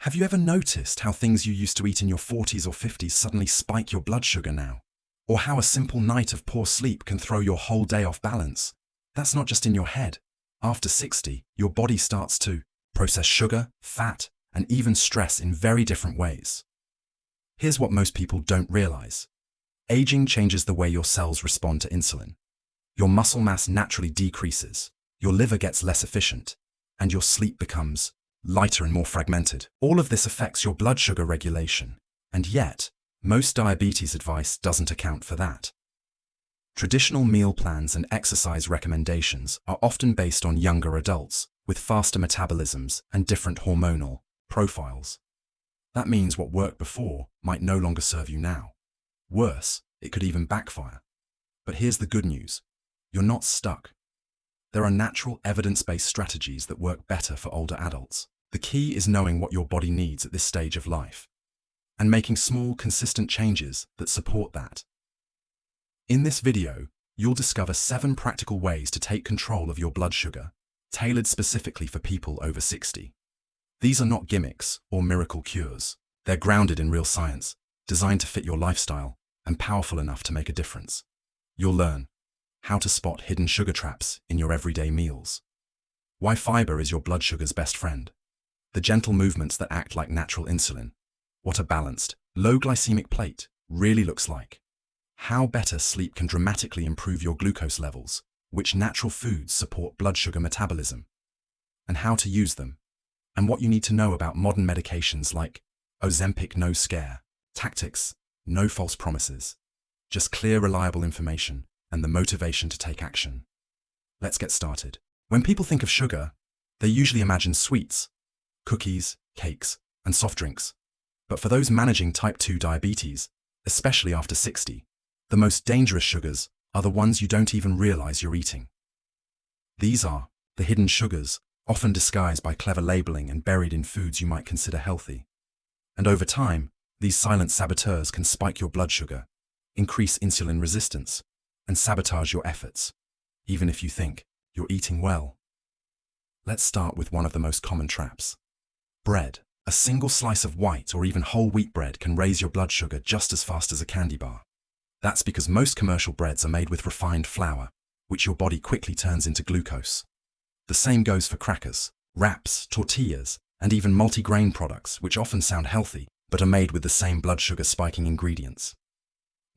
Have you ever noticed how things you used to eat in your 40s or 50s suddenly spike your blood sugar now? Or how a simple night of poor sleep can throw your whole day off balance? That's not just in your head. After 60, your body starts to process sugar, fat, and even stress in very different ways. Here's what most people don't realize. Aging changes the way your cells respond to insulin. Your muscle mass naturally decreases, your liver gets less efficient, and your sleep becomes lighter and more fragmented. All of this affects your blood sugar regulation, and yet, most diabetes advice doesn't account for that. Traditional meal plans and exercise recommendations are often based on younger adults with faster metabolisms and different hormonal profiles. That means what worked before might no longer serve you now. Worse, it could even backfire. But here's the good news. You're not stuck. There are natural evidence-based strategies that work better for older adults. The key is knowing what your body needs at this stage of life and making small, consistent changes that support that. In this video, you'll discover 7 practical ways to take control of your blood sugar, tailored specifically for people over 60. These are not gimmicks or miracle cures. They're grounded in real science, designed to fit your lifestyle, and powerful enough to make a difference. You'll learn how to spot hidden sugar traps in your everyday meals, why fiber is your blood sugar's best friend, the gentle movements that act like natural insulin, what a balanced, low-glycemic plate really looks like, how better sleep can dramatically improve your glucose levels, which natural foods support blood sugar metabolism, and how to use them, and what you need to know about modern medications like Ozempic no scare, tactics, no false promises, just clear, reliable information and the motivation to take action. Let's get started. When people think of sugar, they usually imagine sweets, cookies, cakes, and soft drinks. But for those managing type 2 diabetes, especially after 60, the most dangerous sugars are the ones you don't even realize you're eating. These are the hidden sugars, often disguised by clever labeling and buried in foods you might consider healthy. And over time, these silent saboteurs can spike your blood sugar, increase insulin resistance, and sabotage your efforts, even if you think you're eating well. Let's start with one of the most common traps. Bread. A single slice of white or even whole wheat bread can raise your blood sugar just as fast as a candy bar. That's because most commercial breads are made with refined flour, which your body quickly turns into glucose. The same goes for crackers, wraps, tortillas, and even multi-grain products, which often sound healthy, but are made with the same blood sugar spiking ingredients.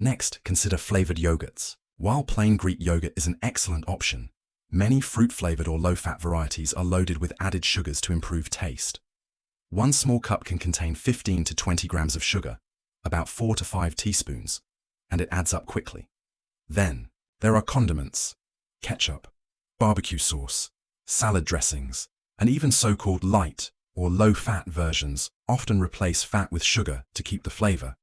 Next, consider flavored yogurts. While plain Greek yogurt is an excellent option, many fruit-flavored or low-fat varieties are loaded with added sugars to improve taste. One small cup can contain 15 to 20 grams of sugar, about 4 to 5 teaspoons, and it adds up quickly. Then, there are condiments, ketchup, barbecue sauce, salad dressings, and even so-called light or low-fat versions often replace fat with sugar to keep the flavor.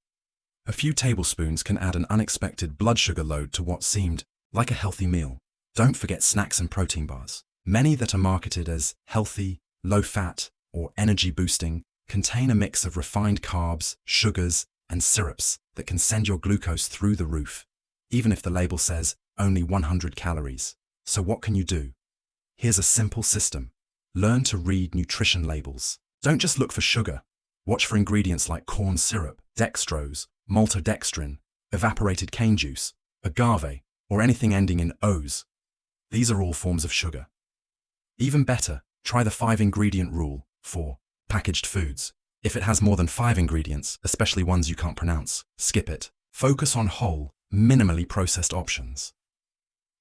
A few tablespoons can add an unexpected blood sugar load to what seemed like a healthy meal. Don't forget snacks and protein bars. Many that are marketed as healthy, low-fat, or energy-boosting contain a mix of refined carbs, sugars, and syrups that can send your glucose through the roof, even if the label says only 100 calories. So what can you do? Here's a simple system. Learn to read nutrition labels. Don't just look for sugar. Watch for ingredients like corn syrup, dextrose, maltodextrin, evaporated cane juice, agave, or anything ending in O's. These are all forms of sugar. Even better, try the 5-ingredient rule for packaged foods. If it has more than 5 ingredients, especially ones you can't pronounce, skip it. Focus on whole, minimally processed options.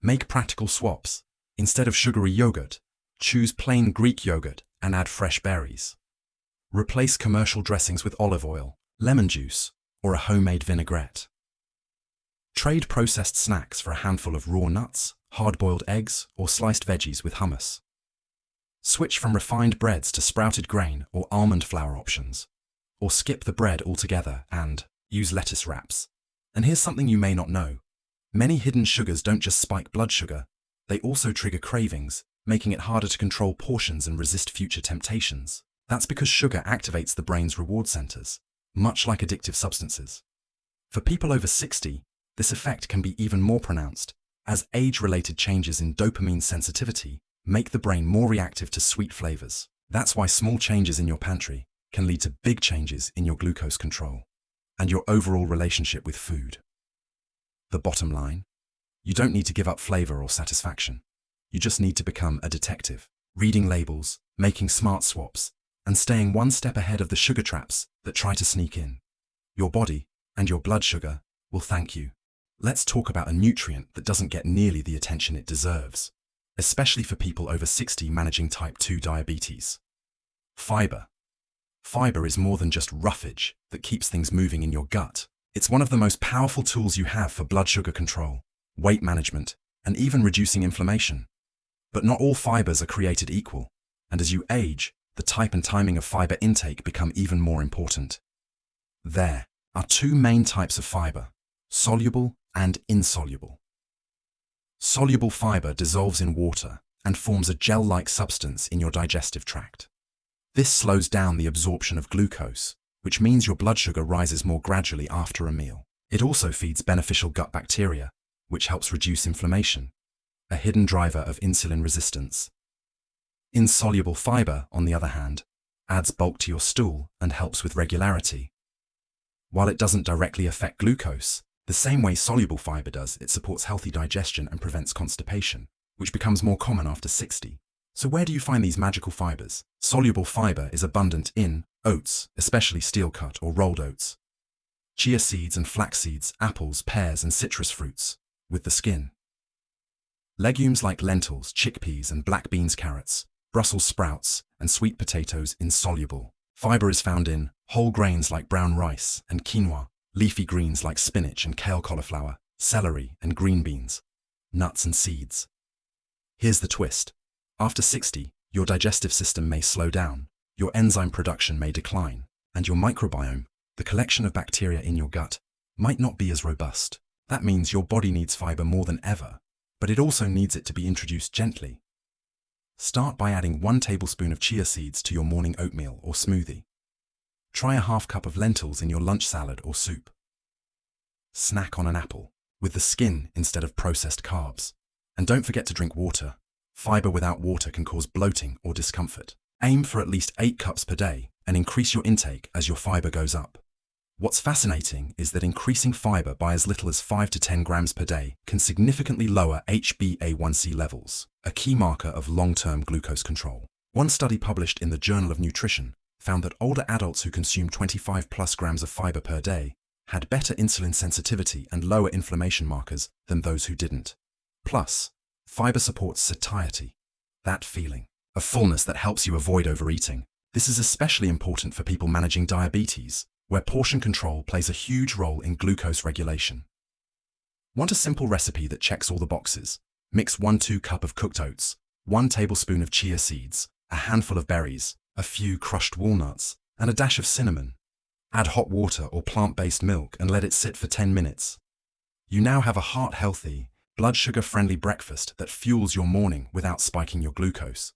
Make practical swaps. Instead of sugary yogurt, choose plain Greek yogurt and add fresh berries. Replace commercial dressings with olive oil, lemon juice, or a homemade vinaigrette. Trade processed snacks for a handful of raw nuts, hard-boiled eggs, or sliced veggies with hummus. Switch from refined breads to sprouted grain or almond flour options. Or skip the bread altogether and use lettuce wraps. And here's something you may not know. Many hidden sugars don't just spike blood sugar, they also trigger cravings, making it harder to control portions and resist future temptations. That's because sugar activates the brain's reward centers, much like addictive substances. For people over 60, this effect can be even more pronounced, as age-related changes in dopamine sensitivity make the brain more reactive to sweet flavors. That's why small changes in your pantry can lead to big changes in your glucose control and your overall relationship with food. The bottom line: you don't need to give up flavor or satisfaction. You just need to become a detective, reading labels, making smart swaps, and staying one step ahead of the sugar traps that try to sneak in. Your body and your blood sugar will thank you. Let's talk about a nutrient that doesn't get nearly the attention it deserves, especially for people over 60 managing type 2 diabetes. Fiber. Fiber is more than just roughage that keeps things moving in your gut. It's one of the most powerful tools you have for blood sugar control, weight management, and even reducing inflammation. But not all fibers are created equal, and as you age, the type and timing of fiber intake become even more important. There are two main types of fiber: soluble and insoluble. Soluble fiber dissolves in water and forms a gel-like substance in your digestive tract. This slows down the absorption of glucose, which means your blood sugar rises more gradually after a meal. It also feeds beneficial gut bacteria, which helps reduce inflammation, a hidden driver of insulin resistance. Insoluble fiber, on the other hand, adds bulk to your stool and helps with regularity. While it doesn't directly affect glucose, the same way soluble fiber does, it supports healthy digestion and prevents constipation, which becomes more common after 60. So where do you find these magical fibers? Soluble fiber is abundant in oats, especially steel-cut or rolled oats, chia seeds and flax seeds, apples, pears, and citrus fruits, with the skin. Legumes like lentils, chickpeas, and black beans, carrots, Brussels sprouts, and sweet potatoes, insoluble. Fiber is found in whole grains like brown rice and quinoa, leafy greens like spinach and kale, cauliflower, celery, and green beans, nuts and seeds. Here's the twist. After 60, your digestive system may slow down, your enzyme production may decline, and your microbiome, the collection of bacteria in your gut, might not be as robust. That means your body needs fiber more than ever, but it also needs it to be introduced gently. Start by adding 1 tablespoon of chia seeds to your morning oatmeal or smoothie. Try a half cup of lentils in your lunch salad or soup. Snack on an apple, with the skin instead of processed carbs. And don't forget to drink water. Fiber without water can cause bloating or discomfort. Aim for at least 8 cups per day and increase your intake as your fiber goes up. What's fascinating is that increasing fiber by as little as 5 to 10 grams per day can significantly lower HbA1c levels, a key marker of long-term glucose control. One study published in the Journal of Nutrition found that older adults who consumed 25 plus grams of fiber per day had better insulin sensitivity and lower inflammation markers than those who didn't. Plus, fiber supports satiety, that feeling of fullness that helps you avoid overeating. This is especially important for people managing diabetes, where portion control plays a huge role in glucose regulation. Want a simple recipe that checks all the boxes? Mix 1-2 cup of cooked oats, 1 tablespoon of chia seeds, a handful of berries, a few crushed walnuts, and a dash of cinnamon. Add hot water or plant-based milk and let it sit for 10 minutes. You now have a heart-healthy, blood sugar-friendly breakfast that fuels your morning without spiking your glucose.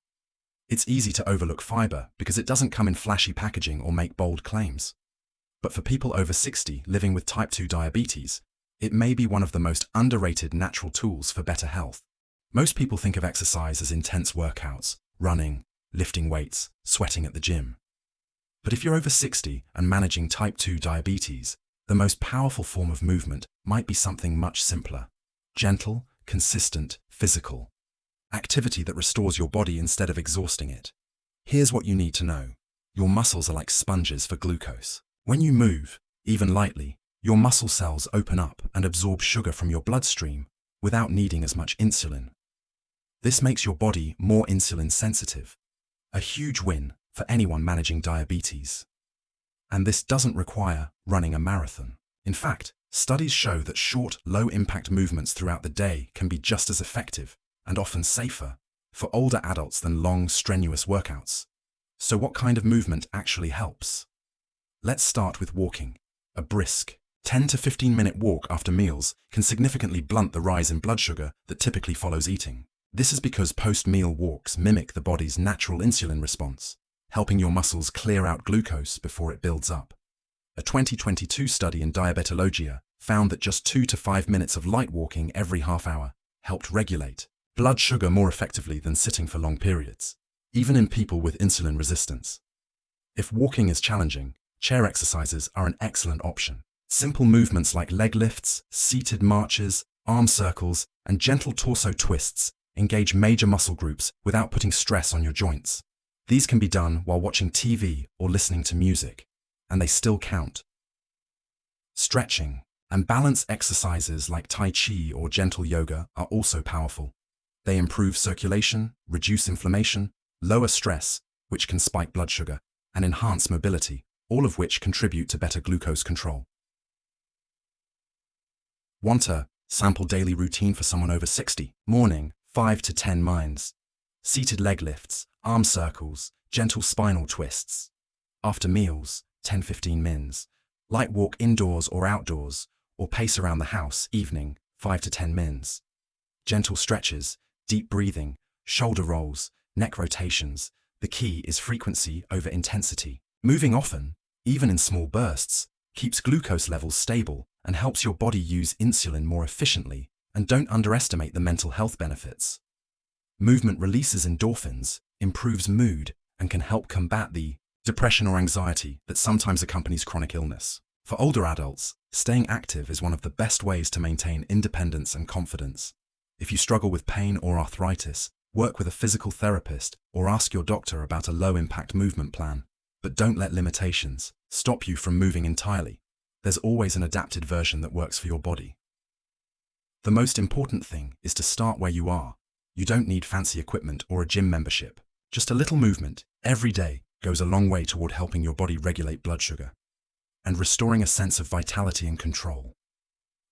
It's easy to overlook fiber because it doesn't come in flashy packaging or make bold claims. But for people over 60 living with type 2 diabetes, it may be one of the most underrated natural tools for better health. Most people think of exercise as intense workouts, running, lifting weights, sweating at the gym. But if you're over 60 and managing type 2 diabetes, the most powerful form of movement might be something much simpler. Gentle, consistent, physical activity that restores your body instead of exhausting it. Here's what you need to know. Your muscles are like sponges for glucose. When you move, even lightly, your muscle cells open up and absorb sugar from your bloodstream without needing as much insulin. This makes your body more insulin sensitive, a huge win for anyone managing diabetes. And this doesn't require running a marathon. In fact, studies show that short, low-impact movements throughout the day can be just as effective and often safer for older adults than long, strenuous workouts. So what kind of movement actually helps? Let's start with walking. A brisk, 10 to 15-minute walk after meals can significantly blunt the rise in blood sugar that typically follows eating. This is because post-meal walks mimic the body's natural insulin response, helping your muscles clear out glucose before it builds up. A 2022 study in Diabetologia found that just 2 to 5 minutes of light walking every half hour helped regulate blood sugar more effectively than sitting for long periods, even in people with insulin resistance. If walking is challenging, chair exercises are an excellent option. Simple movements like leg lifts, seated marches, arm circles, and gentle torso twists engage major muscle groups without putting stress on your joints. These can be done while watching TV or listening to music, and they still count. Stretching and balance exercises like Tai Chi or gentle yoga are also powerful. They improve circulation, reduce inflammation, lower stress, which can spike blood sugar, and enhance mobility, all of which contribute to better glucose control. Want a sample daily routine for someone over 60? Morning, 5 to 10 minds. Seated leg lifts, arm circles, gentle spinal twists. After meals, 10-15 mins. Light walk indoors or outdoors, or pace around the house, evening, 5 to 10 mins. Gentle stretches, deep breathing, shoulder rolls, neck rotations. The key is frequency over intensity. Moving often, even in small bursts, keeps glucose levels stable and helps your body use insulin more efficiently, and don't underestimate the mental health benefits. Movement releases endorphins, improves mood, and can help combat the depression or anxiety that sometimes accompanies chronic illness. For older adults, staying active is one of the best ways to maintain independence and confidence. If you struggle with pain or arthritis, work with a physical therapist or ask your doctor about a low-impact movement plan. But don't let limitations stop you from moving entirely. There's always an adapted version that works for your body. The most important thing is to start where you are. You don't need fancy equipment or a gym membership. Just a little movement every day goes a long way toward helping your body regulate blood sugar and restoring a sense of vitality and control.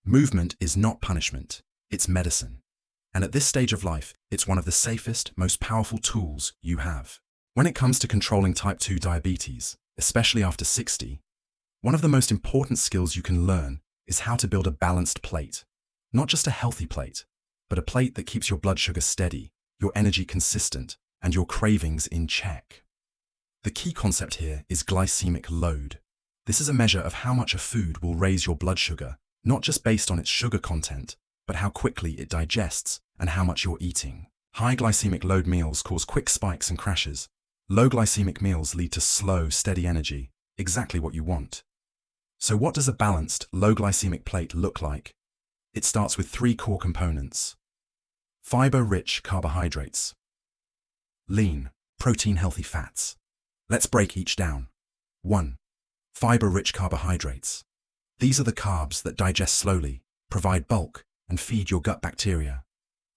Movement is not punishment, it's medicine. And at this stage of life, it's one of the safest, most powerful tools you have. When it comes to controlling type 2 diabetes, especially after 60, one of the most important skills you can learn is how to build a balanced plate. Not just a healthy plate, but a plate that keeps your blood sugar steady, your energy consistent, and your cravings in check. The key concept here is glycemic load. This is a measure of how much a food will raise your blood sugar, not just based on its sugar content, but how quickly it digests and how much you're eating. High glycemic load meals cause quick spikes and crashes. Low glycemic meals lead to slow, steady energy, exactly what you want. So what does a balanced, low glycemic plate look like? It starts with 3 core components. Fiber-rich carbohydrates. Lean, protein-healthy fats. Let's break each down. 1. Fiber-rich carbohydrates. These are the carbs that digest slowly, provide bulk, and feed your gut bacteria.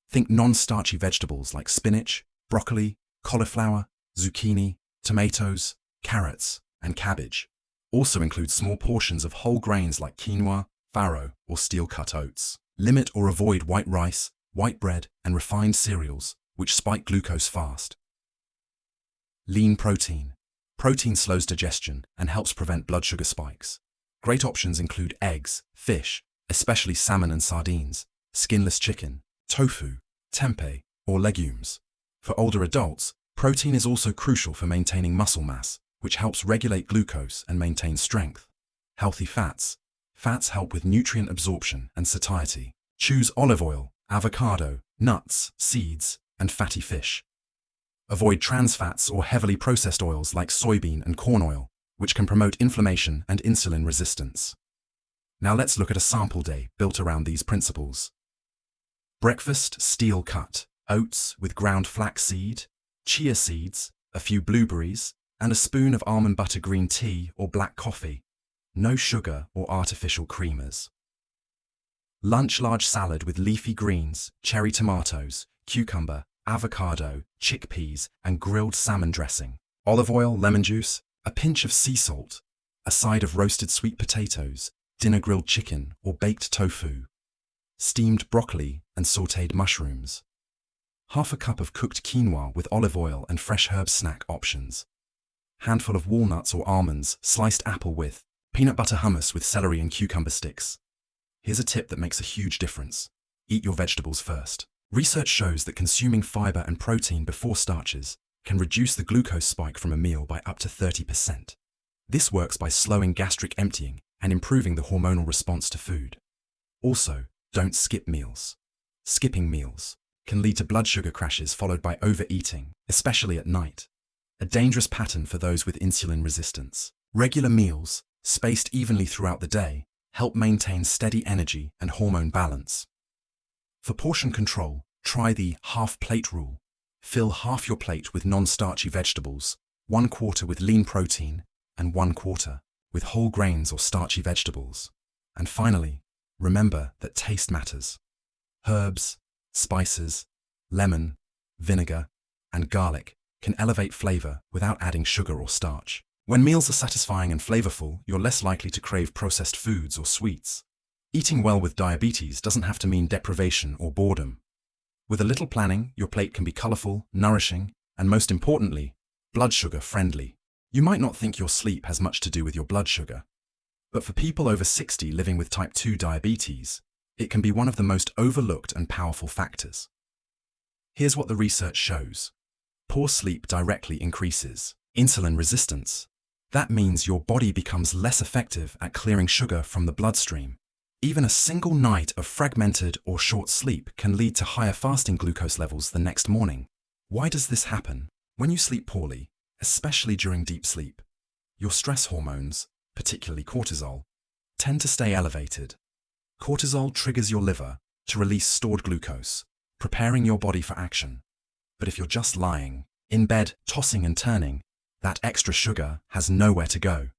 Think non-starchy vegetables like spinach, broccoli, cauliflower, zucchini, tomatoes, carrots, and cabbage. Also include small portions of whole grains like quinoa, farro, or steel-cut oats. Limit or avoid white rice, white bread, and refined cereals, which spike glucose fast. Lean protein. Protein slows digestion and helps prevent blood sugar spikes. Great options include eggs, fish, especially salmon and sardines, skinless chicken, tofu, tempeh, or legumes. For older adults, protein is also crucial for maintaining muscle mass, which helps regulate glucose and maintain strength. Healthy fats. Fats help with nutrient absorption and satiety. Choose olive oil, avocado, nuts, seeds, and fatty fish. Avoid trans fats or heavily processed oils like soybean and corn oil, which can promote inflammation and insulin resistance. Now let's look at a sample day built around these principles. Breakfast, steel cut, oats with ground flaxseed, chia seeds, a few blueberries, and a spoon of almond butter green tea or black coffee. No sugar or artificial creamers. Lunch, large salad with leafy greens, cherry tomatoes, cucumber, avocado, chickpeas, and grilled salmon dressing. Olive oil, lemon juice, a pinch of sea salt, a side of roasted sweet potatoes, dinner grilled chicken or baked tofu, steamed broccoli and sautéed mushrooms. Half a cup of cooked quinoa with olive oil and fresh herb snack options. Handful of walnuts or almonds, sliced apple with, peanut butter hummus with celery and cucumber sticks. Here's a tip that makes a huge difference. Eat your vegetables first. Research shows that consuming fiber and protein before starches can reduce the glucose spike from a meal by up to 30%. This works by slowing gastric emptying and improving the hormonal response to food. Also, don't skip meals. Skipping meals can lead to blood sugar crashes followed by overeating, especially at night. a dangerous pattern for those with insulin resistance. Regular meals, spaced evenly throughout the day, help maintain steady energy and hormone balance. For portion control, try the half-plate rule. Fill half your plate with non-starchy vegetables, 1/4 with lean protein, and 1/4 with whole grains or starchy vegetables. And finally, remember that taste matters. Herbs, spices, lemon, vinegar, and garlic can elevate flavor without adding sugar or starch. When meals are satisfying and flavorful, you're less likely to crave processed foods or sweets. Eating well with diabetes doesn't have to mean deprivation or boredom. With a little planning, your plate can be colorful, nourishing, and most importantly, blood sugar friendly. You might not think your sleep has much to do with your blood sugar, but for people over 60 living with type 2 diabetes, it can be one of the most overlooked and powerful factors. Here's what the research shows. Poor sleep directly increases insulin resistance. That means your body becomes less effective at clearing sugar from the bloodstream. Even a single night of fragmented or short sleep can lead to higher fasting glucose levels the next morning. Why does this happen? When you sleep poorly, especially during deep sleep, your stress hormones, particularly cortisol, tend to stay elevated. Cortisol triggers your liver to release stored glucose, preparing your body for action. But if you're just lying in bed, tossing and turning, that extra sugar has nowhere to go.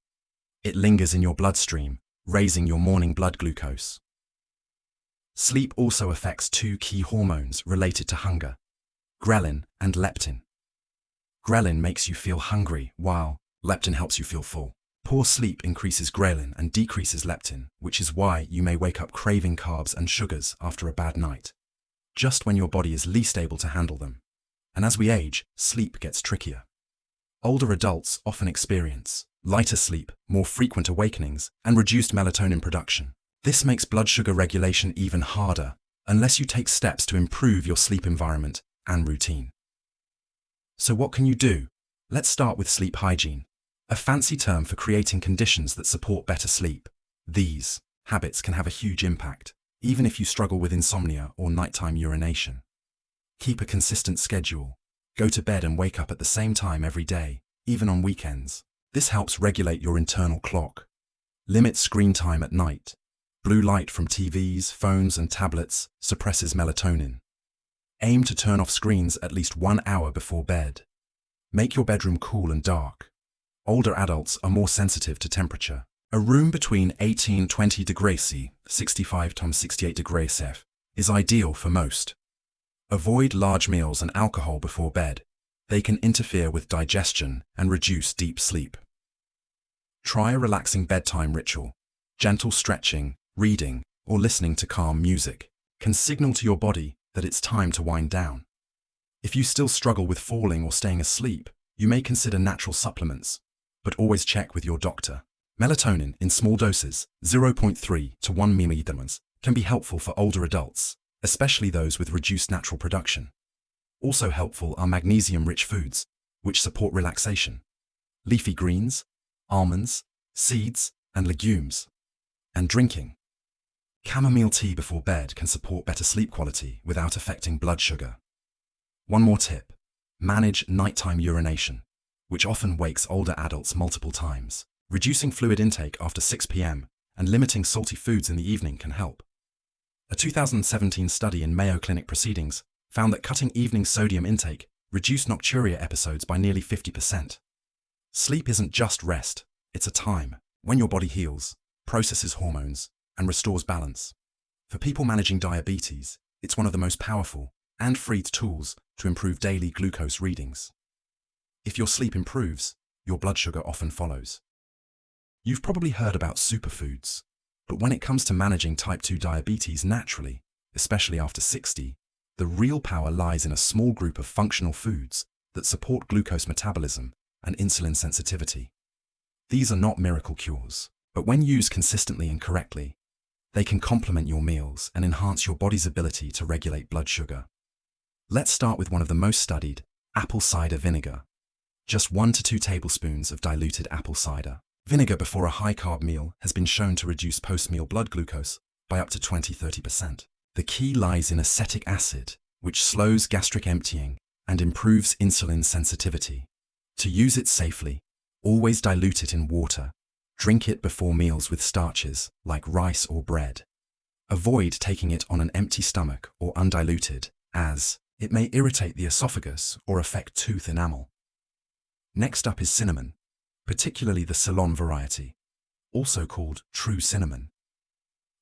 It lingers in your bloodstream, raising your morning blood glucose. Sleep also affects two key hormones related to hunger: ghrelin and leptin. Ghrelin makes you feel hungry, while leptin helps you feel full. Poor sleep increases ghrelin and decreases leptin, which is why you may wake up craving carbs and sugars after a bad night, just when your body is least able to handle them. And as we age, sleep gets trickier. Older adults often experience lighter sleep, more frequent awakenings, and reduced melatonin production. This makes blood sugar regulation even harder, unless you take steps to improve your sleep environment and routine. So what can you do? Let's start with sleep hygiene, a fancy term for creating conditions that support better sleep. These habits can have a huge impact, even if you struggle with insomnia or nighttime urination. Keep a consistent schedule. Go to bed and wake up at the same time every day, even on weekends. This helps regulate your internal clock. Limit screen time at night. Blue light from TVs, phones, and tablets suppresses melatonin. Aim to turn off screens at least 1 hour before bed. Make your bedroom cool and dark. Older adults are more sensitive to temperature. A room between 18-20 degrees C, 65-68 degrees C, is ideal for most. Avoid large meals and alcohol before bed. They can interfere with digestion and reduce deep sleep. Try a relaxing bedtime ritual. Gentle stretching, reading, or listening to calm music can signal to your body that it's time to wind down. If you still struggle with falling or staying asleep, you may consider natural supplements, but always check with your doctor. Melatonin in small doses, 0.3 to 1 mg, can be helpful for older adults, especially those with reduced natural production. Also helpful are magnesium-rich foods, which support relaxation. Leafy greens, almonds, seeds, and legumes. And drinking chamomile tea before bed can support better sleep quality without affecting blood sugar. One more tip: manage nighttime urination, which often wakes older adults multiple times. Reducing fluid intake after 6 p.m. and limiting salty foods in the evening can help. A 2017 study in Mayo Clinic Proceedings found that cutting evening sodium intake reduced nocturia episodes by nearly 50%. Sleep isn't just rest, it's a time when your body heals, processes hormones, and restores balance. For people managing diabetes, it's one of the most powerful and free tools to improve daily glucose readings. If your sleep improves, your blood sugar often follows. You've probably heard about superfoods, but when it comes to managing type 2 diabetes naturally, especially after 60, the real power lies in a small group of functional foods that support glucose metabolism and insulin sensitivity. These are not miracle cures, but when used consistently and correctly, they can complement your meals and enhance your body's ability to regulate blood sugar. Let's start with one of the most studied, apple cider vinegar. Just 1 to 2 tablespoons of diluted apple cider vinegar before a high-carb meal has been shown to reduce post-meal blood glucose by up to 20–30%. The key lies in acetic acid, which slows gastric emptying and improves insulin sensitivity. To use it safely, always dilute it in water. Drink it before meals with starches, like rice or bread. Avoid taking it on an empty stomach or undiluted, as it may irritate the esophagus or affect tooth enamel. Next up is cinnamon, particularly the Ceylon variety, also called true cinnamon.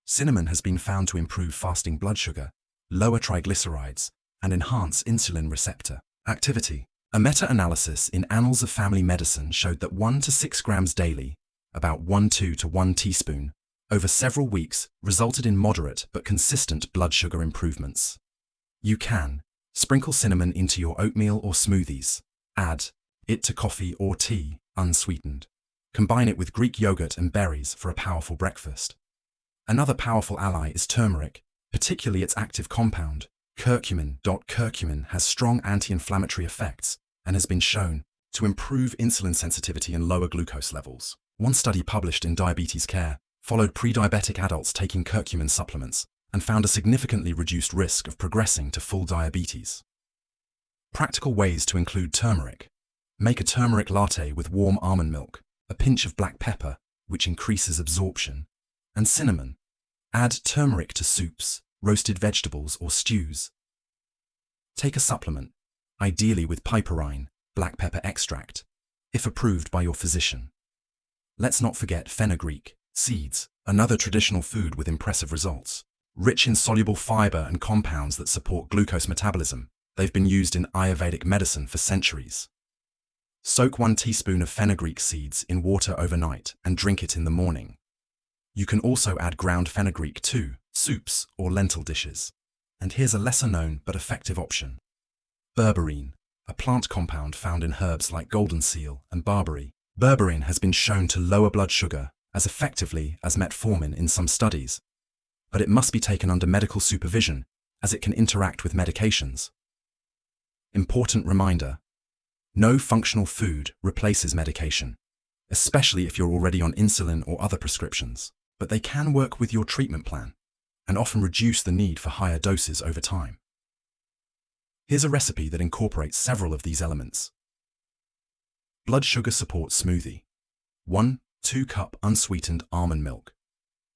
Cinnamon has been found to improve fasting blood sugar, lower triglycerides, and enhance insulin receptor activity. A meta-analysis in Annals of Family Medicine showed that 1 to 6 grams daily, about 1/2 to 1 teaspoon, over several weeks resulted in moderate but consistent blood sugar improvements. You can sprinkle cinnamon into your oatmeal or smoothies. Add it to coffee or tea, unsweetened. Combine it with Greek yogurt and berries for a powerful breakfast. Another powerful ally is turmeric, particularly its active compound, curcumin. Curcumin has strong anti-inflammatory effects and has been shown to improve insulin sensitivity and lower glucose levels. One study published in Diabetes Care followed pre-diabetic adults taking curcumin supplements and found a significantly reduced risk of progressing to full diabetes. Practical ways to include turmeric. Make a turmeric latte with warm almond milk, a pinch of black pepper, which increases absorption, and cinnamon. Add turmeric to soups, roasted vegetables, or stews. Take a supplement, ideally with piperine, black pepper extract, if approved by your physician. Let's not forget fenugreek seeds, another traditional food with impressive results. Rich in soluble fiber and compounds that support glucose metabolism, they've been used in Ayurvedic medicine for centuries. Soak 1 teaspoon of fenugreek seeds in water overnight and drink it in the morning. You can also add ground fenugreek to soups or lentil dishes. And here's a lesser-known but effective option. Berberine, a plant compound found in herbs like golden seal and barberry. Berberine has been shown to lower blood sugar as effectively as metformin in some studies, but it must be taken under medical supervision as it can interact with medications. Important reminder: no functional food replaces medication, especially if you're already on insulin or other prescriptions, but they can work with your treatment plan and often reduce the need for higher doses over time. Here's a recipe that incorporates several of these elements. Blood sugar support smoothie. 1 2-cup unsweetened almond milk.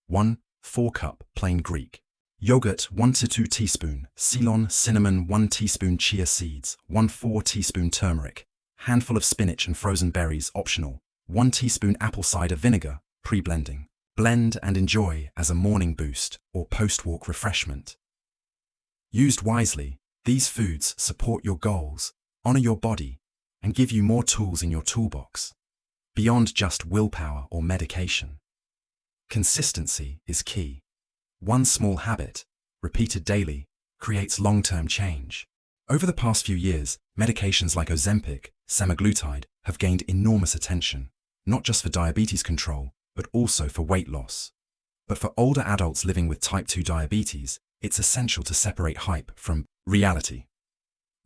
1 4-cup plain Greek yogurt. 1 to 2 teaspoon Ceylon cinnamon. 1 teaspoon chia seeds. 1 4 teaspoon turmeric. Handful of spinach and frozen berries optional. 1 teaspoon apple cider vinegar, pre-blending. Blend and enjoy as a morning boost or post-walk refreshment. Used wisely, these foods support your goals, honor your body, and give you more tools in your toolbox, beyond just willpower or medication. Consistency is key. One small habit, repeated daily, creates long-term change. Over the past few years, medications like Ozempic, semaglutide have gained enormous attention, not just for diabetes control, but also for weight loss. But for older adults living with type 2 diabetes, it's essential to separate hype from reality.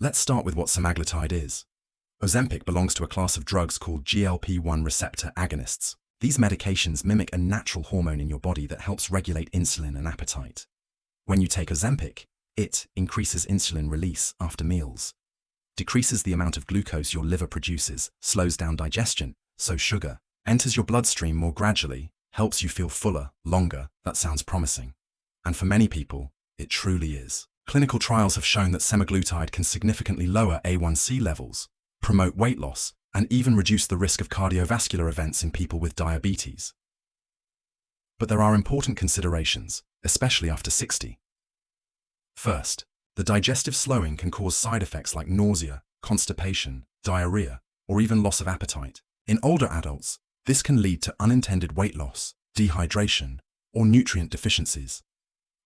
Let's start with what semaglutide is. Ozempic belongs to a class of drugs called GLP-1 receptor agonists. These medications mimic a natural hormone in your body that helps regulate insulin and appetite. When you take Ozempic, it increases insulin release after meals, decreases the amount of glucose your liver produces, slows down digestion, so sugar enters your bloodstream more gradually, helps you feel fuller, longer. That sounds promising. And for many people, it truly is. Clinical trials have shown that semaglutide can significantly lower A1C levels, promote weight loss, and even reduce the risk of cardiovascular events in people with diabetes. But there are important considerations, especially after 60. First, the digestive slowing can cause side effects like nausea, constipation, diarrhea, or even loss of appetite. In older adults, this can lead to unintended weight loss, dehydration, or nutrient deficiencies,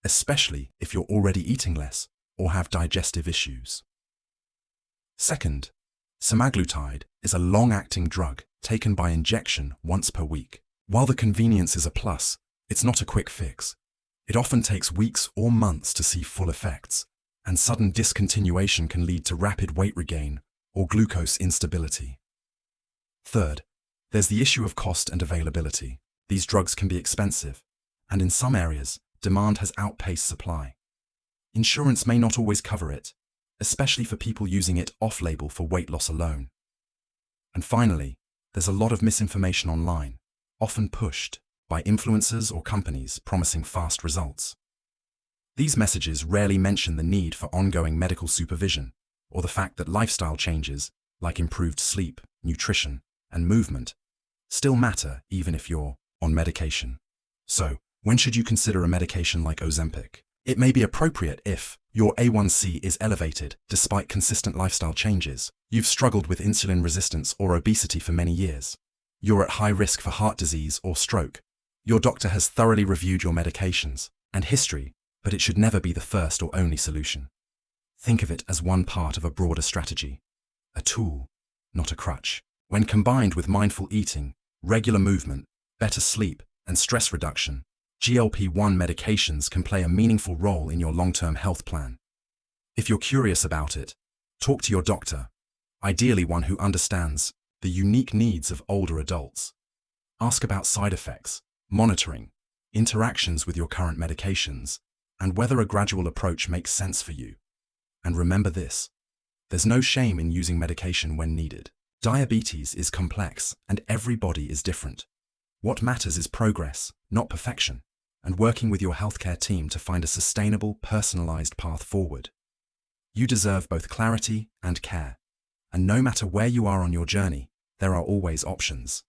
especially if you're already eating less or have digestive issues. Second, semaglutide is a long-acting drug taken by injection once per week. While the convenience is a plus, it's not a quick fix. It often takes weeks or months to see full effects, and sudden discontinuation can lead to rapid weight regain or glucose instability. Third, there's the issue of cost and availability. These drugs can be expensive, and in some areas, demand has outpaced supply. Insurance may not always cover it, especially for people using it off-label for weight loss alone. And finally, there's a lot of misinformation online, often pushed by influencers or companies promising fast results. These messages rarely mention the need for ongoing medical supervision or the fact that lifestyle changes, like improved sleep, nutrition, and movement, still matter even if you're on medication. So, when should you consider a medication like Ozempic? It may be appropriate if your A1C is elevated despite consistent lifestyle changes, you've struggled with insulin resistance or obesity for many years, you're at high risk for heart disease or stroke, your doctor has thoroughly reviewed your medications and history, but it should never be the first or only solution. Think of it as one part of a broader strategy, a tool, not a crutch. When combined with mindful eating, regular movement, better sleep, and stress reduction, GLP-1 medications can play a meaningful role in your long-term health plan. If you're curious about it, talk to your doctor, ideally one who understands the unique needs of older adults. Ask about side effects, monitoring, interactions with your current medications, and whether a gradual approach makes sense for you. And remember this, there's no shame in using medication when needed. Diabetes is complex and every body is different. What matters is progress, not perfection, and working with your healthcare team to find a sustainable, personalized path forward. You deserve both clarity and care. And no matter where you are on your journey, there are always options.